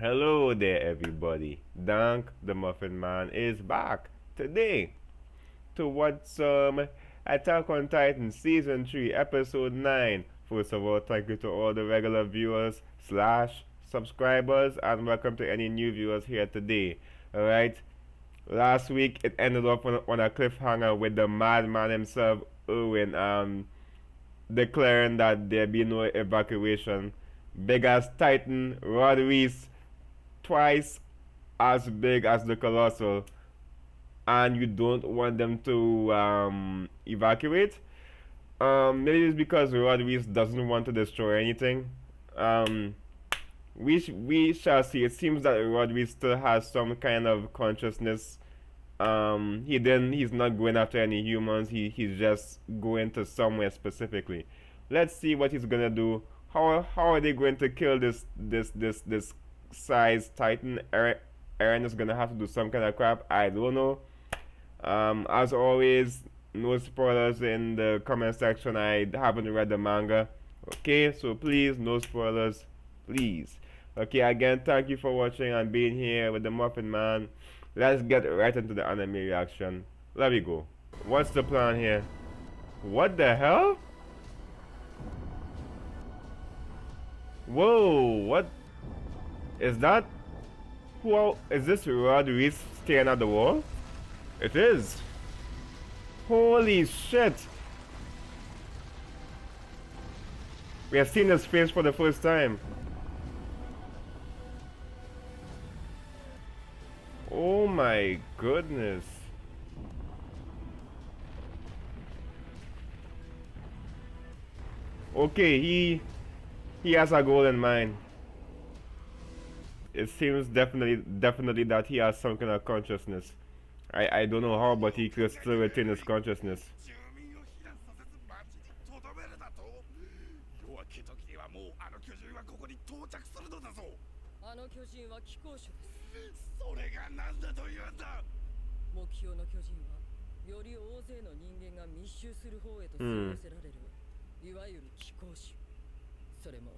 Hello there, everybody. Dunk the Muffin Man is back today to watch some Attack on Titan Season 3, Episode 9. First of all, thank you to all the regular viewers slash subscribers, and welcome to any new viewers here today. Alright, last week it ended up on a cliffhanger with the madman himself, Owen, declaring that there be no evacuation. Big as Titan, Rod Riess, twice as big as the Colossal, and you don't want them to evacuate. Maybe it's because Rod Riess doesn't want to destroy anything. Um, we shall see. It seems that Rod Riess still has some kind of consciousness. He's not going after any humans. He's just going to somewhere specifically. Let's see what he's gonna do. How are they going to kill this size Titan? Eren is gonna have to do some kind of crap. I don't know. As always, no spoilers in the comment section. I haven't read the manga. Okay, so please, no spoilers, please. Okay, again, thank you for watching and being here with the Muffin Man. Let's get right into the anime reaction. Let me go. What's the plan here? What the hell? Whoa, what is that? Who is this? Rod Riess staring at the wall? It is. Holy shit. We have seen his face for the first time. Oh my goodness. Okay, he has a goal in mind. It seems definitely that he has some kind of consciousness. I don't know how, but he could still retain his consciousness. Hmm. それも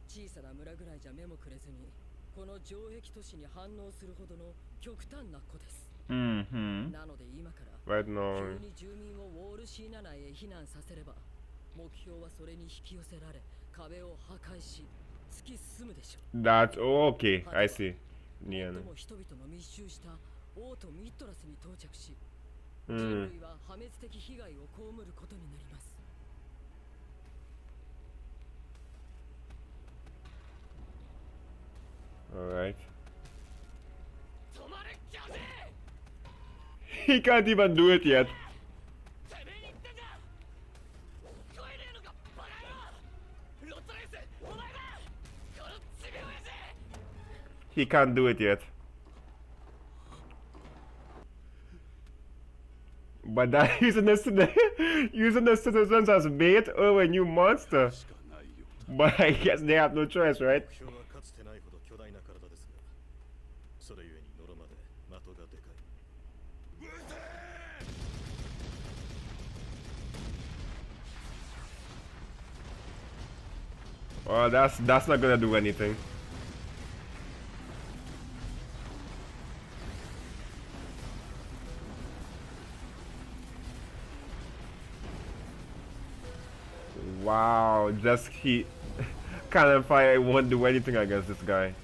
小さな村ぐらいじゃ目もくれずにこの城壁都市に反応するほどの極端な子です。Mm-hmm. なので今から Right now. 急に住民をウォールシーナ内へ避難させれば目標はそれに引き寄せられ壁を破壊し突き進むでしょう。 That's okay. I see. 最 Yeah. も人々の密集した王都ミッドラスに到着し人 Hmm. 類は破滅的被害を被ることになります。 Alright. He can't even do it yet. He can't do it yet. But that using the citizens as bait, oh, a new monster. But I guess they have no choice, right? Oh, that's not gonna do anything. Wow, just he cannon fire won't do anything against this guy.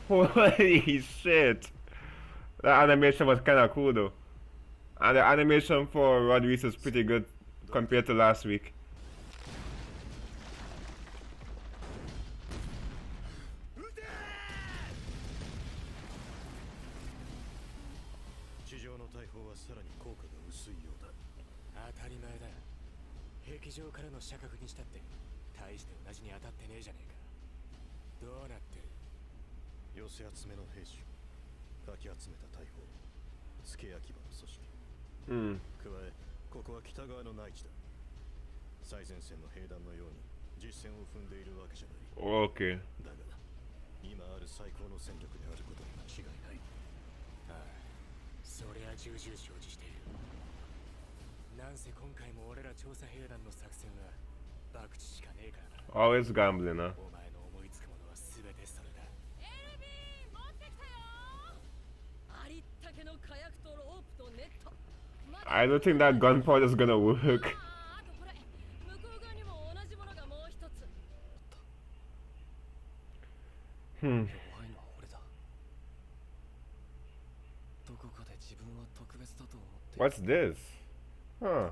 Holy shit! That animation was kind of cool though, and the animation for Rod Riess is pretty good compared to last week. Hmm. ここは北側の内地だ。最前線の兵団のように実戦を踏んでいるわけじゃない。 Okay. だが、今ある最高の戦力であることには違いない。ああ、そりゃ重々承知している。なんせ今回も俺ら調査兵団の作戦は博打しかねえからな。Always gambling, huh? お前の思いつくものは全てそれだ。エルビー I don't think that gunpowder is gonna work. Hmm. What's this? Huh.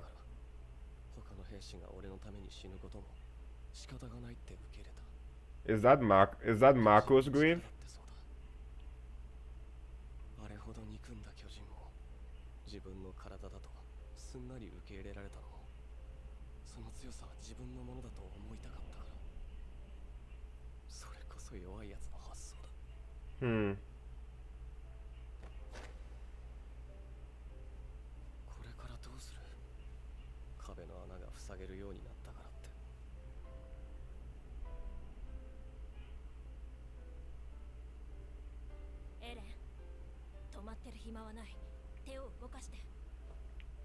Is that Marco's grave? あれほど憎んだ巨人を自分の体だとすんなり受け入れられたのもその強さは自分のものだと思いたかったからそれこそ弱いやつの発想だ。これからどうする？壁の穴が塞げるようになったからって。エレン、止まってる暇はない。手を動かして。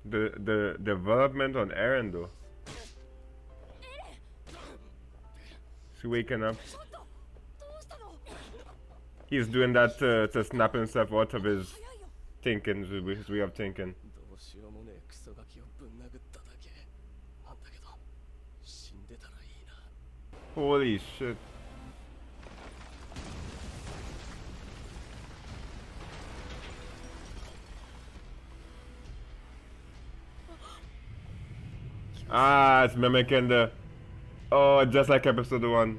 The development on Eren though. He's waking up. He's doing that to snap himself out of his thinking, his way of thinking. Holy shit. Ah, it's mimicking the... Oh, just like episode 1.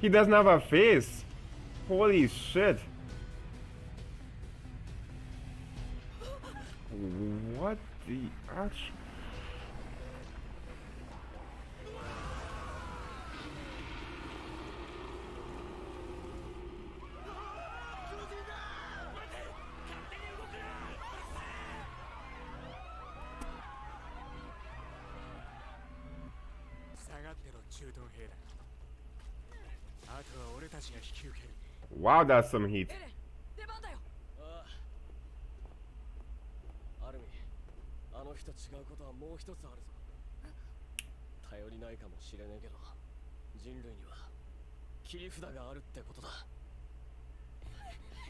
He doesn't have a face. Holy shit. What the actual... Wow, that's some heat.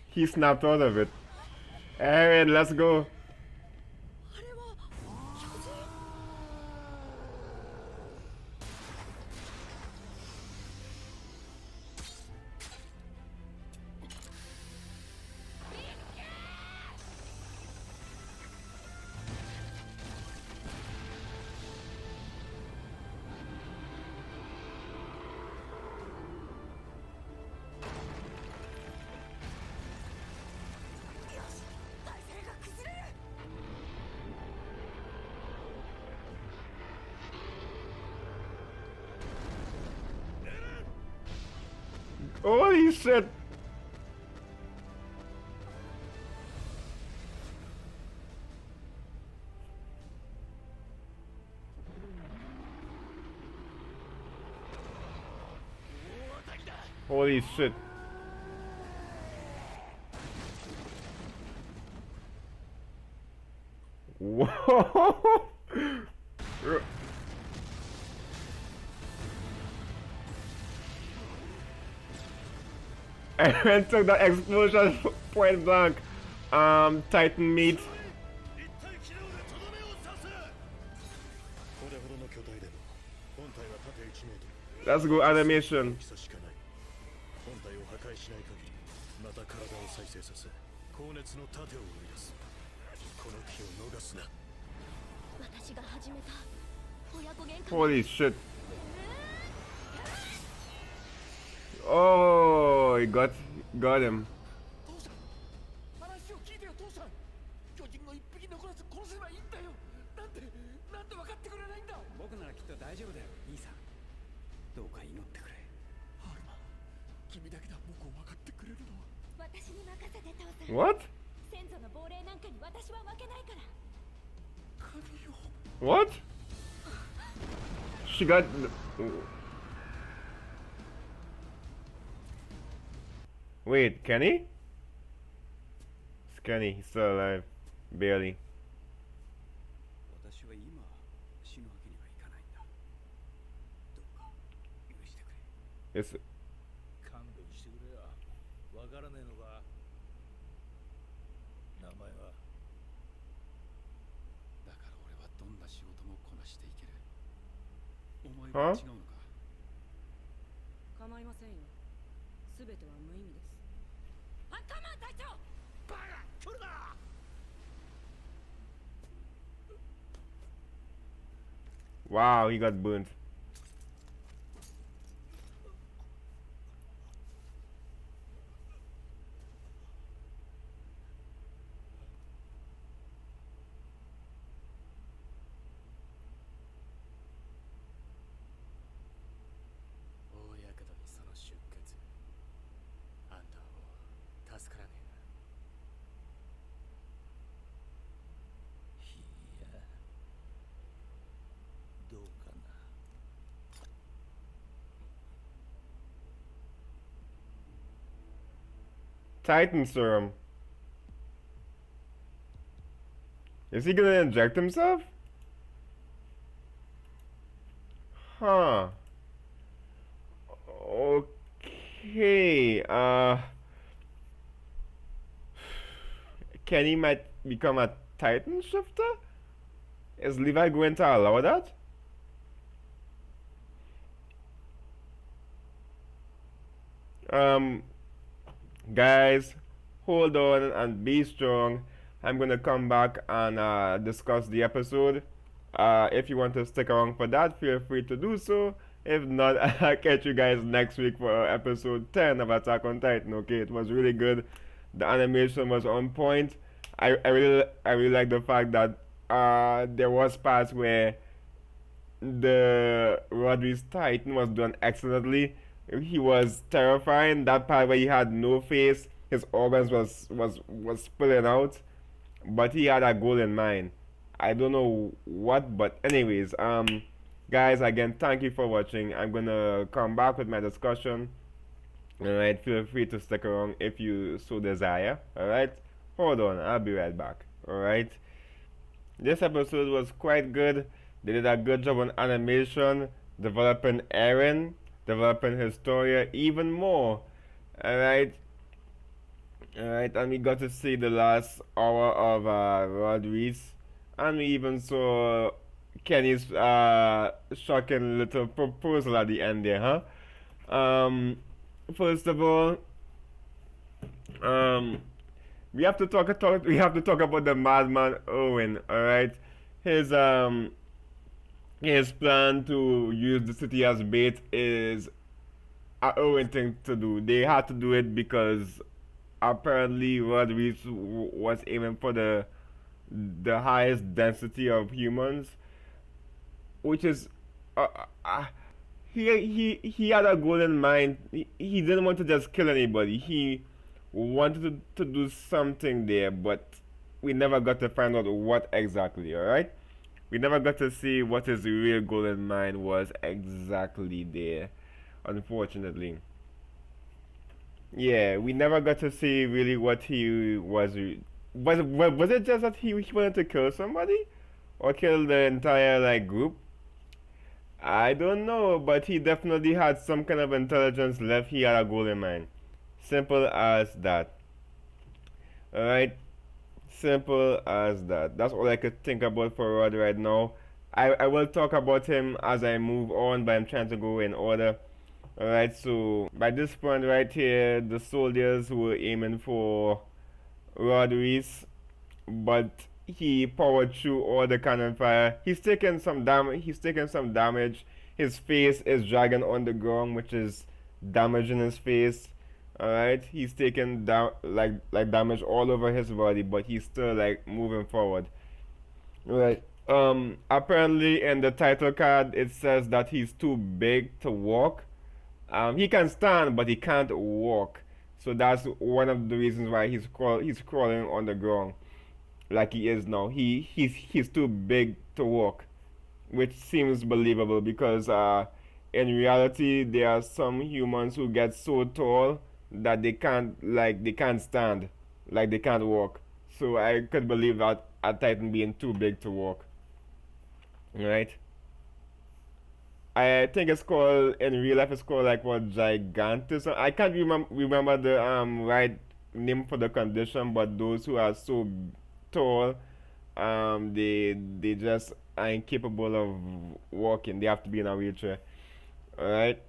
He snapped out of it. Eren, let's go. Holy shit! Holy shit. Whoa! Eren took the explosion point blank. Titan meat. Let's go animation. Holy shit. Oh, he got him. What? What? She got... Wait, Kenny? It's Kenny, he's still alive. Barely. It's... していける。思い Huh? は違うのか。構いませんよ。すべては無意味です。アッカーマン隊長。バカ、来るな。 Wow, he got burnt. Titan serum. Is he gonna inject himself? Huh. Okay. Kenny might become a Titan shifter? Is Levi going to allow that? Um, guys, hold on and be strong. I'm gonna come back and discuss the episode. If you want to stick around for that, feel free to do so. If not, I'll catch you guys next week for episode 10 of Attack on Titan. Okay, it was really good. The animation was on point. I really like the fact that there was parts where the Rod Riess Titan was done excellently. He was terrifying. That part where he had no face, his organs was spilling out, but he had a goal in mind. I don't know what, but anyways, guys, again, thank you for watching. I'm gonna come back with my discussion. Alright, feel free to stick around if you so desire. Alright, hold on, I'll be right back. Alright, this episode was quite good. They did a good job on animation, developing Eren, developing Historia even more. Alright, and we got to see the last hour of Rod Riess, and we even saw Kenny's shocking little proposal at the end there, huh? First of all, we have to talk about the madman Owen. All right, his his plan to use the city as bait is a Owen thing to do. They had to do it because apparently Rod Riess was aiming for the highest density of humans, which is uh, uh, he had a goal in mind. He didn't want to just kill anybody. He wanted to do something there, but we never got to find out what exactly. All right, we never got to see what his real goal in mind was exactly there, unfortunately. Yeah, we never got to see really what he was. Was it just that he wanted to kill somebody, or kill the entire like group? I don't know, but he definitely had some kind of intelligence left. He had a goal in mind. Simple as that. Alright? Simple as that. That's all I could think about for Rod right now. I will talk about him as I move on, but I'm trying to go in order. Alright, so by this point right here, the soldiers were aiming for Rod Riess, but he powered through all the cannon fire. He's taken some damage. He's taken some damage. His face is dragging on the ground, which is damaging his face. All right, he's taken down like damage all over his body, but he's still like moving forward. Right. Apparently in the title card it says that he's too big to walk. He can stand, but he can't walk. So that's one of the reasons why he's crawling on the ground like he is now. He's too big to walk, which seems believable because in reality there are some humans who get so tall that they can't stand, like they can't walk. So I could believe that a Titan being too big to walk. Right? I think it's called in real life. It's called like what, gigantism. I can't remember the right name for the condition, but those who are so tall, they just are incapable of walking. They have to be in a wheelchair. Alright?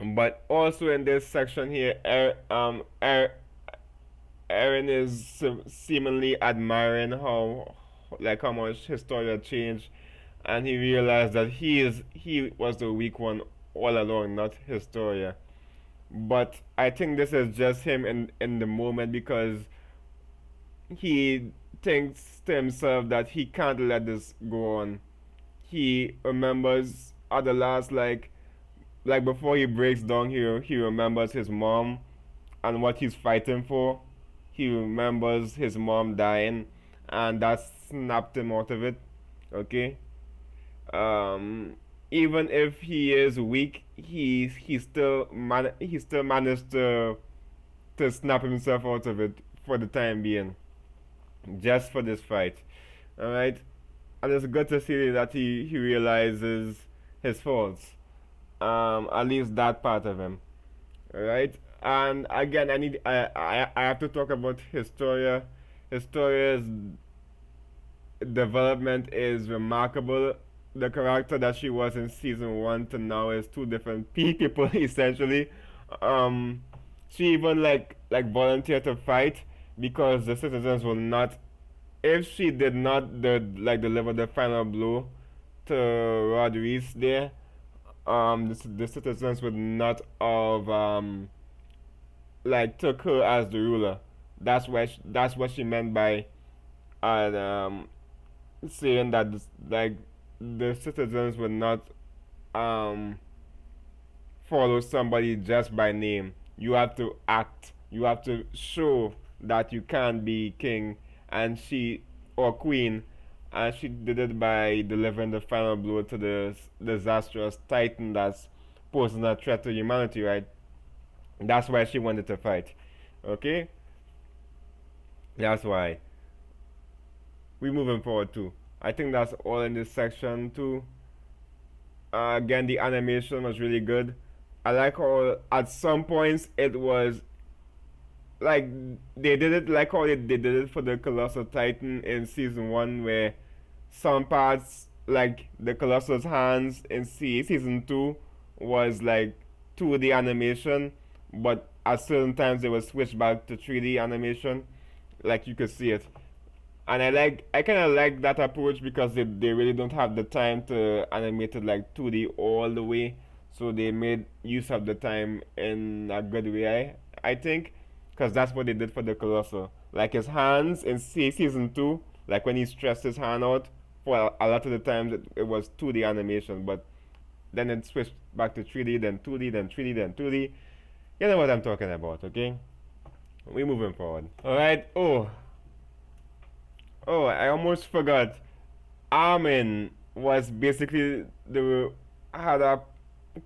But also in this section here, Eren is seemingly admiring how much Historia changed, and he realized that he was the weak one all along, not Historia. But I think this is just him in the moment, because he thinks to himself that he can't let this go on. He remembers at the last, like before he breaks down here, he remembers his mom and what he's fighting for. He remembers his mom dying, and that snapped him out of it. Okay. Even if he is weak, he still managed to snap himself out of it for the time being, just for this fight. All right, and it's good to see that he realizes his faults. At least that part of him. All right, and again, I have to talk about Historia. Historia's development is remarkable. The character that she was in season one to now is two different people essentially. She even volunteered to fight because the citizens will not. If she did not deliver the final blow to Rod Riess there, the citizens would not have took her as the ruler. That's what she meant by saying that the citizens would not follow somebody just by name. You have to act. You have to show that you can be king and she or queen, and she did it by delivering the final blow to the disastrous titan that's posing a threat to humanity, right? That's why she wanted to fight. Okay? That's why. We moving forward too. I think that's all in this section too. Again, the animation was really good. I like how at some points it was like they did it like how they did it for the Colossal Titan in season one, where some parts like the Colossal's hands in season two was like 2D animation, but at certain times they would switch back to 3D animation, like you could see it. And I kind of like that approach because they really don't have the time to animate it like 2D all the way, so they made use of the time in a good way, I think, because that's what they did for the Colossal. Like his hands in season 2, like when he stretched his hand out, for a lot of the times it was 2D animation, but then it switched back to 3D, then 2D, then 3D, then 2D. You know what I'm talking about, okay? We're moving forward. Alright, oh, I almost forgot. Armin was basically had a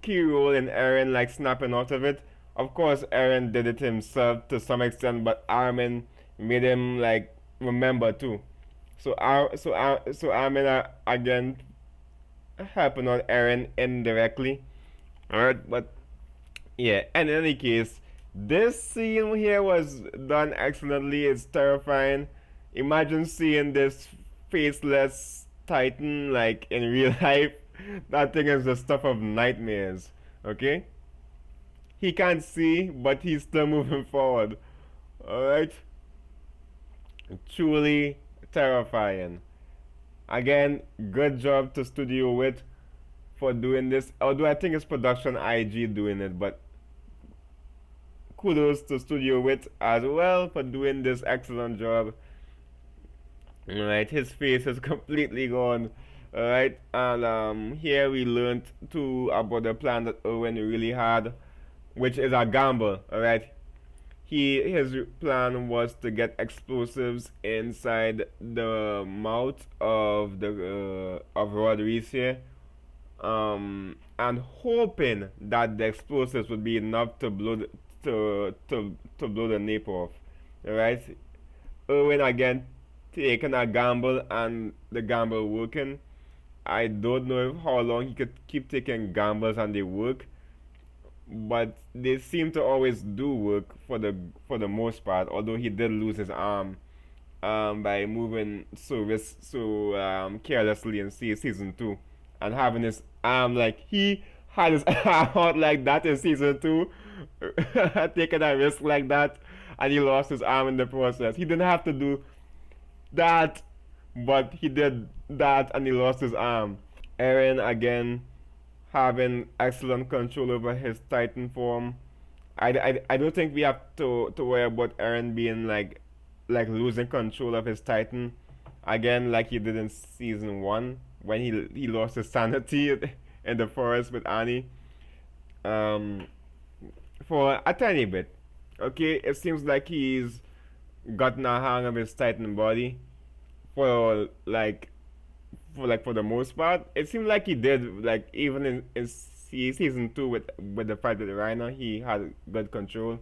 key role in Eren snapping out of it. Of course, Eren did it himself to some extent, but Armin made him remember too. So Armin again helping out Eren indirectly. Alright, but yeah. And in any case, this scene here was done excellently. It's terrifying. Imagine seeing this faceless titan in real life. That thing is the stuff of nightmares. Okay? He can't see, but he's still moving forward. Alright? Truly terrifying. Again, good job to Studio Wit for doing this. Although I think it's Production IG doing it, but kudos to Studio Wit as well for doing this excellent job. Alright, his face is completely gone. Alright, and here we learned too about the plan that Owen really had, which is a gamble. Alright, his plan was to get explosives inside the mouth of Rod Riess here, and hoping that the explosives would be enough to blow blow the nape off. Alright, Owen again taking a gamble, and the gamble working. I don't know how long he could keep taking gambles and they work, but they seem to always do work for the most part. Although he did lose his arm by moving so carelessly in season 2 and having his arm like he had his arm out like that in season 2, taking a risk like that, and he lost his arm in the process. He didn't have to do that, but he did that and he lost his arm. Eren again having excellent control over his Titan form. I don't think we have to worry about Eren being like losing control of his Titan again like he did in season 1 when he lost his sanity in the forest with Annie. Um, for a tiny bit. Okay, it seems like he's gotten a hang of his Titan body for for the most part. It seemed like he did, like even in season 2 with the fight with Rhino, he had good control.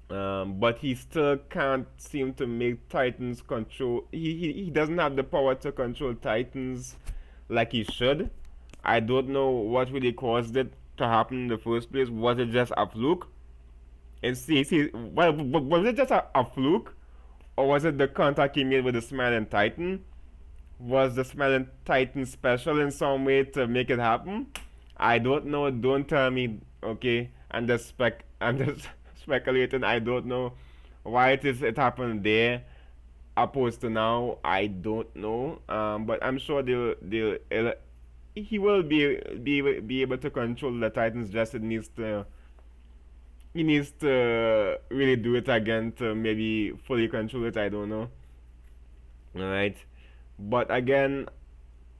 But he still can't seem to make Titans control. He doesn't have the power to control Titans like he should. I don't know what really caused it to happen in the first place. Was it just a fluke? And was it just a fluke? Or was it the contact he made with the Smiling Titan? Was the Smiling Titan special in some way to make it happen? I don't know. Don't tell me. Okay, I'm just speculating. I don't know why it happened there opposed to now. I don't know. But I'm sure he will be able to control the Titans. Just he needs to really do it again to maybe fully control it. I don't know. All right, but again,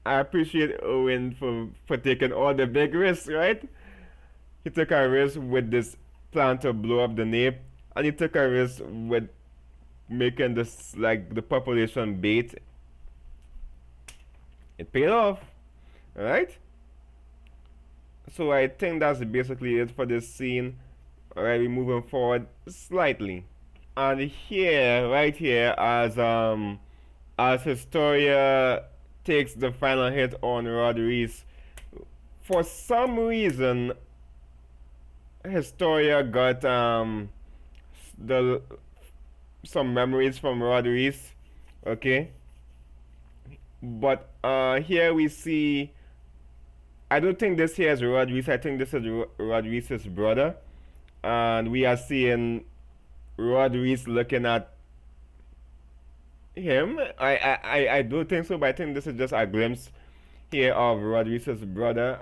I appreciate Owen for taking all the big risks. Right, he took a risk with this plan to blow up the nape, and he took a risk with making this like the population bait. It paid off. All right. So I think that's basically it for this scene. Alright, we're moving forward slightly. And here, right here, as Historia takes the final hit on Rod Riess, for some reason Historia got the some memories from Rod Riess, okay? But here we see, I don't think this here is Rod Riess, I think this is Rod Riess's brother. And we are seeing Rod Riess looking at him. I don't think so, but I think this is just a glimpse here of Rod Riess's brother.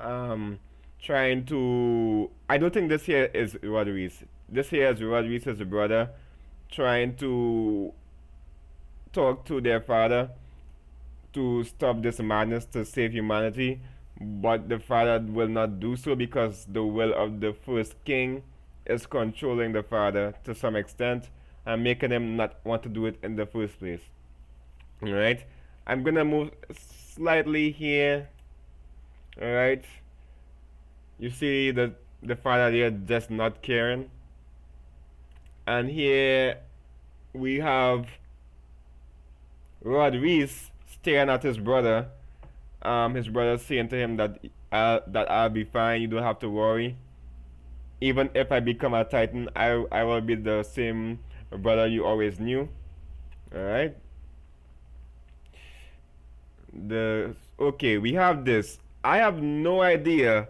Trying to. I don't think this here is Rod Riess. This here is Rod Riess's brother trying to talk to their father to stop this madness to save humanity, but the father will not do so because the will of the first king is controlling the father to some extent and making him not want to do it in the first place. Alright, I'm gonna move slightly here. Alright, you see the father there just not caring, and here we have Rod Riess staring at his brother. His brother saying to him that I'll be fine, you don't have to worry. Even if I become a Titan, I will be the same brother you always knew. Alright. Okay, we have this. I have no idea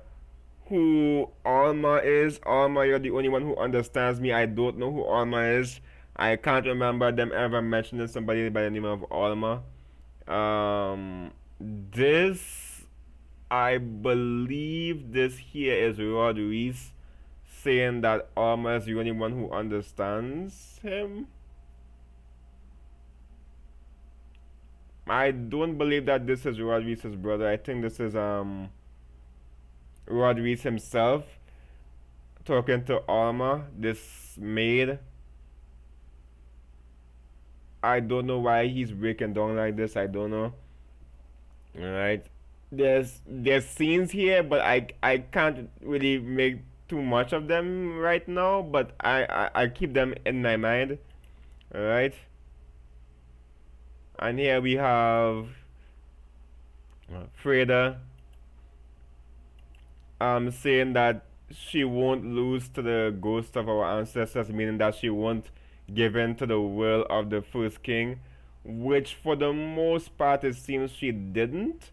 who Alma is. Alma, you're the only one who understands me. I don't know who Alma is. I can't remember them ever mentioning somebody by the name of Alma. This, I believe this here is Rod Riess saying that Alma is the only one who understands him. I don't believe that this is Rod Riess's brother. I think this is Rod Riess himself talking to Alma, this maid. I don't know why he's breaking down like this. I don't know. Alright. There's scenes here, but I can't really make too much of them right now, but I keep them in my mind. Alright. And here we have Freda saying that she won't lose to the ghost of our ancestors, meaning that she won't given to the will of the first king, which for the most part it seems she didn't.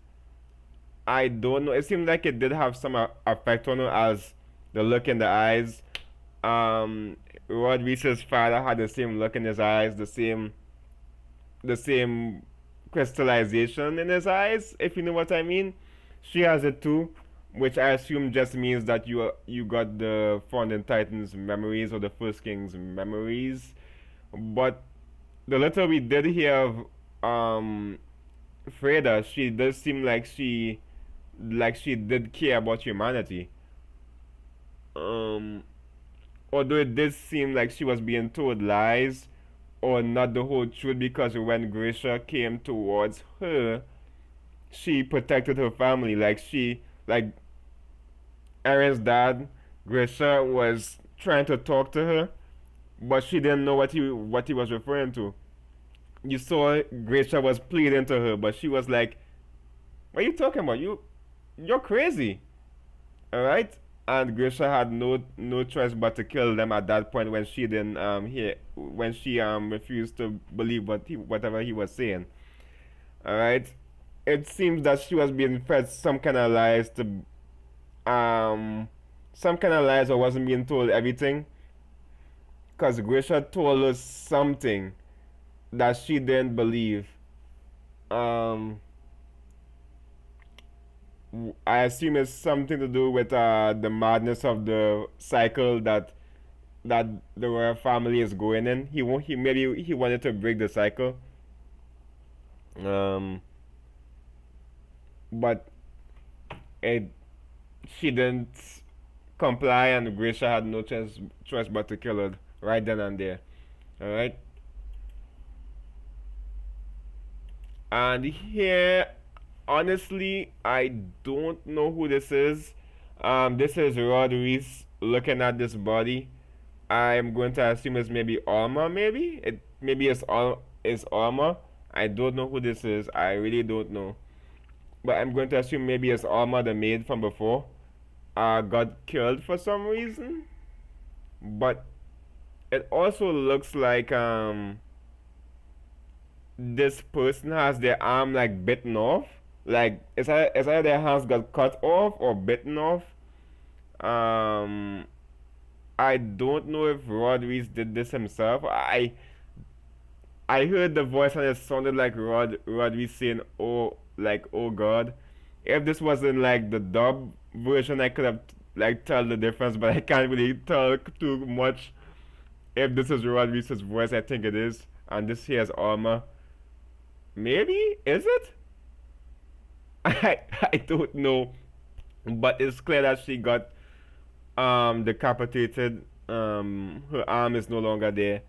I don't know. It seemed like it did have some effect on her, as the look in the eyes. Rod Riess's father had the same look in his eyes, the same crystallization in his eyes, if you know what I mean. She has it too, which I assume just means that you got the Founding Titans memories, or the First King's memories. But the little we did hear of Freda, she does seem like she did care about humanity. Um, Although it did seem like she was being told lies, or not the whole truth, because when Gracia came towards her, she protected her family. Like Eren's dad, Gracia was trying to talk to her, but she didn't know what he was referring to. You saw Gracia was pleading to her, but she was like, "What are you talking about? You're crazy." All right. And Grisha had no choice but to kill them at that point, when she didn't hear when she refused to believe whatever he was saying. All right. It seems that she was being fed um some kind of lies, or wasn't being told everything, because Grisha told her something that she didn't believe. Um I assume it's something to do with the madness of the cycle that the royal family is going in. He wanted to break the cycle. Um, but it she didn't comply, and Gracia had no choice but to kill her right then and there. All right. And here, honestly, I don't know who this is. This is Rod Riess looking at this body. I'm going to assume it's maybe Alma. Maybe it's Alma. I don't know who this is. I really don't know. But I'm going to assume maybe it's Alma, the maid from before. Got killed for some reason. But it also looks like this person has their arm like bitten off. Like it's either their hands got cut off or bitten off. Um, I don't know if Rod Reese did this himself. I heard the voice and it sounded like Rod Reese saying, "Oh, like oh God." If this wasn't like the dub version, I could have like tell the difference, but I can't really tell too much. If this is Rod Reese's voice, I think it is, and this here is Armor. Maybe is it? I don't know, but it's clear that she got decapitated. Her arm is no longer there.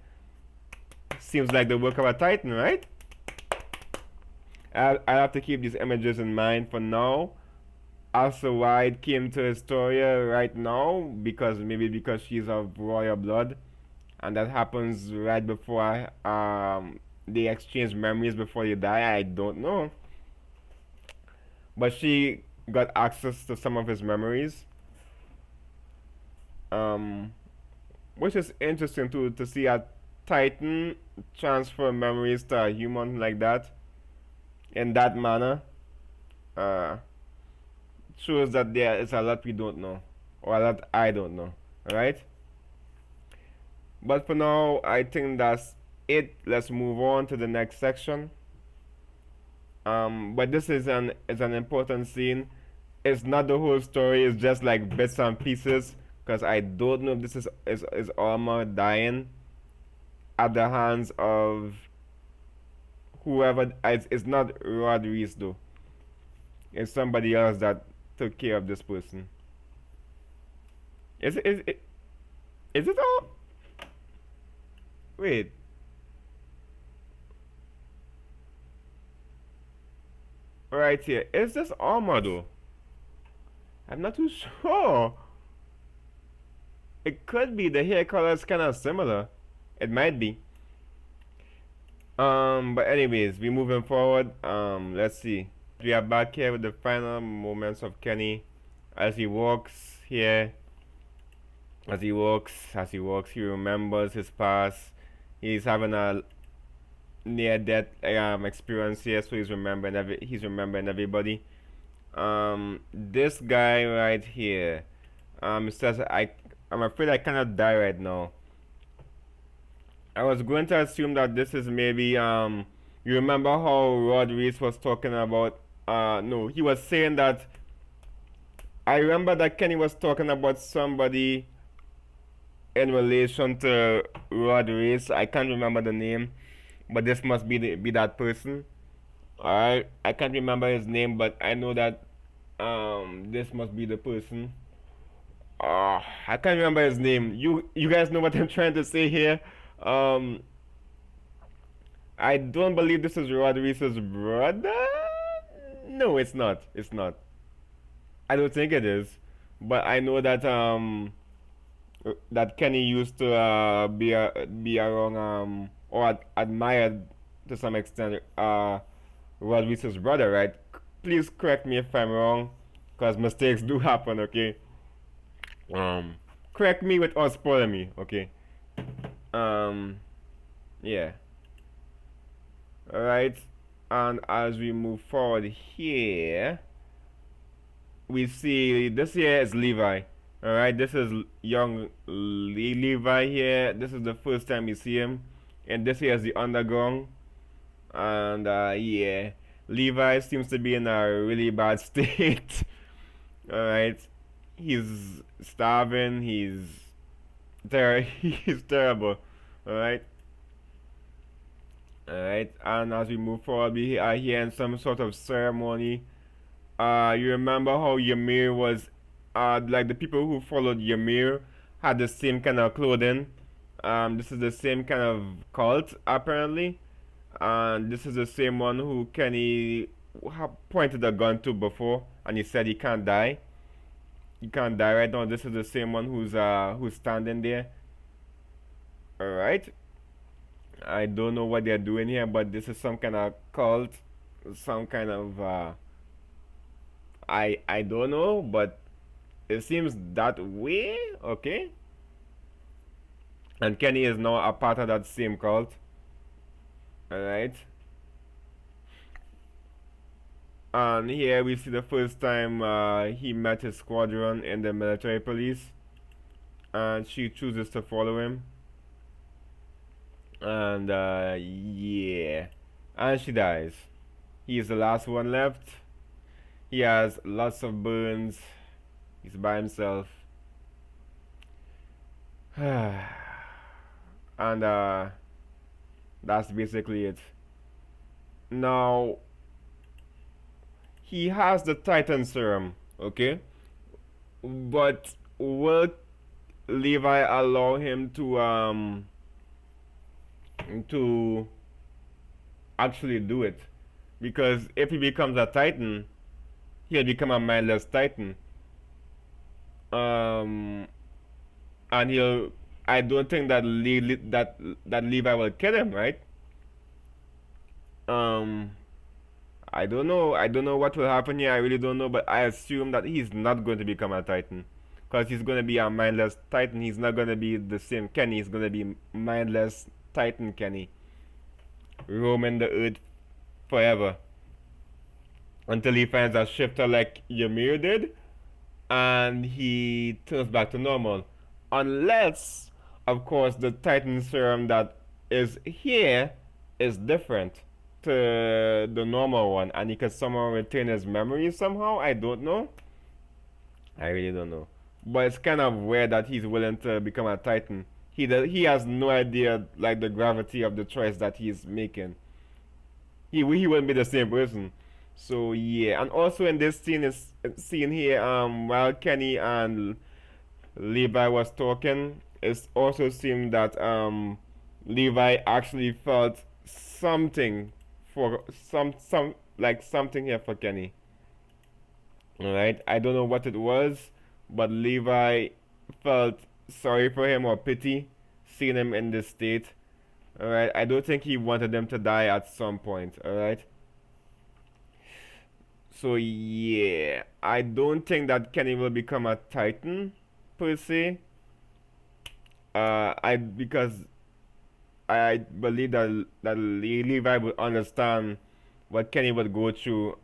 Seems like the work of a titan, right? I have to keep these images in mind for now. Also, why it came to Historia right now, because she's of royal blood, and that happens right before they exchange memories before they die. I don't know, but she got access to some of his memories, um, which is interesting to see a Titan transfer memories to a human like that, in that manner. Uh, Shows that there is a lot we don't know, or a lot I don't know. Alright? But for now, I think that's it. Let's move on to the next section. But this is an important scene. It's not the whole story, it's just like bits and pieces. Because I don't know if this is Alma dying at the hands of whoever. It's not Rod Reese though. It's somebody else that took care of this person. Is it all? Wait. Right here. Is this Alma though? I'm not too sure. It could be. The hair color is kind of similar. It might be. But anyways, we moving forward. Let's see. We are back here with the final moments of Kenny as he walks here. As he walks, he remembers his past. He's having a near-death experience here, so he's remembering everybody. This guy right here, says I'm afraid I cannot die right now. I was going to assume that this is maybe you remember how Rod Riess was talking about no, he was saying that I remember that Kenny was talking about somebody in relation to Rod Riess. I can't remember the name, but this must be that person. Alright, I can't remember his name, but I know that this must be the person. I can't remember his name. You guys know what I'm trying to say here. Um, I don't believe this is Rod Riess's brother. No, it's not. It's not. I don't think it is. But I know that that Kenny used to be around or admired to some extent Rod Riess's brother, right? Please correct me if I'm wrong, cause mistakes do happen. Okay. Correct me without spoiling me. Okay. Yeah. Alright. And as we move forward here, we see this here is Levi. Alright, this is young Levi here. This is the first time you see him. And this here is the underground. And yeah, Levi seems to be in a really bad state. Alright. He's starving, he's terrible. Alright. Alright, and as we move forward, we are hearing some sort of ceremony. You remember how Ymir was, like the people who followed Ymir had the same kind of clothing. This is the same kind of cult, apparently. And this is the same one who Kenny pointed a gun to before, and he said he can't die. He can't die right now. This is the same one who's standing there. Alright. I don't know what they're doing here, but this is some kind of cult, some kind of I don't know, but it seems that way. Okay. And Kenny is now a part of that same cult. Alright. And here we see the first time he met his squadron in the military police, and she chooses to follow him. And yeah, and she dies. He is the last one left. He has lots of burns. He's by himself. And that's basically it. Now he has the Titan serum, okay? But will Levi allow him to actually do it? Because if he becomes a Titan, he'll become a mindless Titan. And I don't think that that Levi will kill him, right? I don't know. I don't know what will happen here. I really don't know. But I assume that he's not going to become a Titan, because he's going to be a mindless Titan. He's not going to be the same Kenny. He's going to be mindless Titan Kenny, roaming the earth forever until he finds a shifter like Ymir did, and he turns back to normal. Unless, of course, the Titan serum that is here is different to the normal one, and he can somehow retain his memories somehow. I don't know. I really don't know. But it's kind of weird that he's willing to become a Titan. He has no idea, like, the gravity of the choice that he's making. He wouldn't be the same person. So yeah, and also in this scene here, while Kenny and Levi was talking, it also seemed that Levi actually felt something for something here for Kenny. Alright, I don't know what it was, but Levi felt sorry for him or pity seeing him in this state. Alright, I don't think he wanted them to die at some point. Alright. So yeah, I don't think that Kenny will become a Titan per se. Because I believe that Levi would understand what Kenny would go through.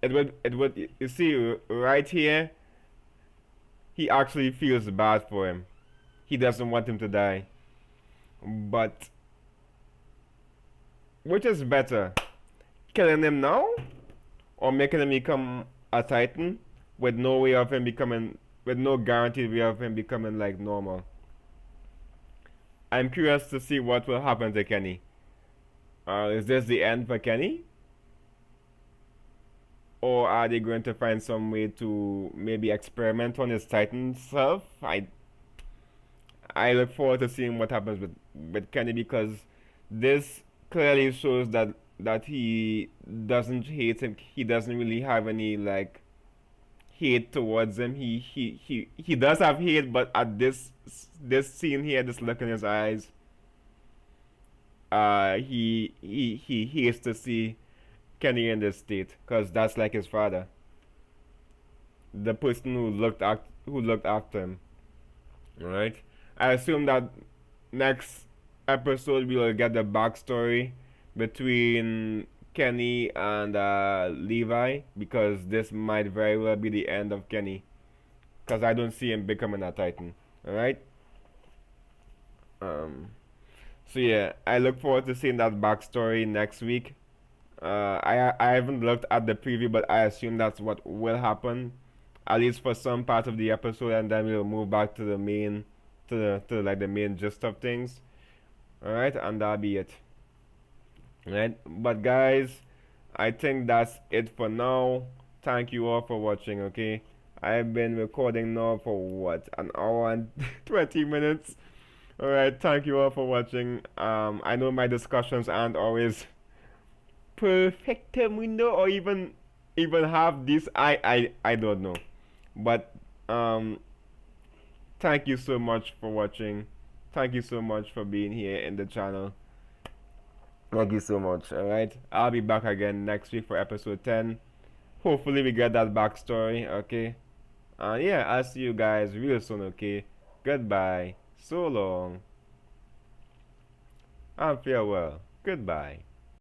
It would you see right here. He actually feels bad for him. He doesn't want him to die. But which is better, killing him now or making him become a Titan with no way of him becoming, with no guaranteed way of him becoming like normal? I'm curious to see what will happen to Kenny. Is this the end for Kenny? Or are they going to find some way to maybe experiment on his Titan self? I look forward to seeing what happens with Kenny, because this clearly shows that he doesn't hate him. He doesn't really have any like hate towards him. He does have hate, but at this scene here, this look in his eyes, he hates to see Kenny in this state, because that's like his father, the person who looked after him. Right? I assume that next episode we will get the backstory between Kenny and Levi, because this might very well be the end of Kenny, because I don't see him becoming a Titan. Alright? So yeah, I look forward to seeing that backstory next week. I haven't looked at the preview, but I assume that's what will happen, at least for some part of the episode, and then we'll move back to the main, to like the main gist of things. All right, and that'll be it. Right, but guys, I think that's it for now. Thank you all for watching. Okay, I've been recording now for what, an hour and 20 minutes. All right, thank you all for watching. I know my discussions aren't always perfectamundo, or even half this. I don't know, but thank you so much for watching. Thank you so much for being here in the channel. Thank you so much. All right, I'll be back again next week for episode 10. Hopefully we get that backstory. Okay, and yeah, I'll see you guys real soon. Okay, goodbye, so long, and farewell. Goodbye.